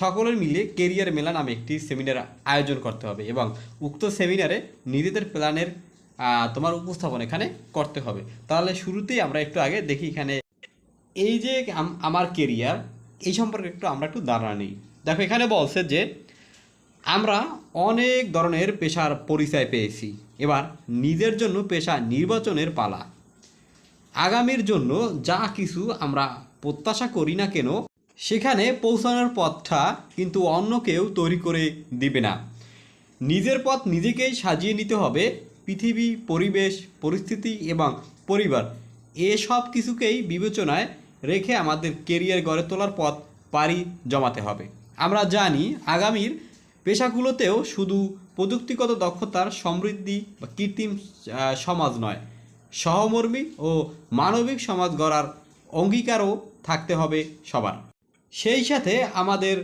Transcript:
সকলের মিলে কেরিয়ার মেলা নামে একটি সেমিনার আয়োজন করতে হবে এবং উক্ত সেমিনারে নিজেদের প্ল্যানের তোমার উপস্থাপন এখানে করতে হবে। তাহলে শুরুতেই আমরা একটু আগে দেখি এখানে এই যে আমার কেরিয়ার এই সম্পর্কে আমরা একটু ধারণা নিই। দেখো এখানে বলছে যে আমরা অনেক ধরনের পেশার পরিচয় পেয়েছি, এবার নিজের জন্য পেশা নির্বাচনের পালা। আগামীর জন্য যা কিছু আমরা প্রত্যাশা করি না কেন সেখানে পৌঁছানোর পথটা কিন্তু অন্য কেউ তৈরি করে দিবে না। নিজের পথ নিজেকেই সাজিয়ে নিতে হবে। পৃথিবী, পরিবেশ, পরিস্থিতি এবং পরিবার এসব কিছুকেই বিবেচনায় রেখে আমাদের কেরিয়ার গড়ে তোলার পথ পাড়ি জমাতে হবে। আমরা জানি আগামীর পেশাগুলোতেও শুধু প্রযুক্তিগত দক্ষতার সমৃদ্ধি বা কৃত্রিম সমাজ নয়, সহমর্মী ও মানবিক সমাজ গড়ার অঙ্গীকারও থাকতে হবে সবার। সেই সাথে আমাদের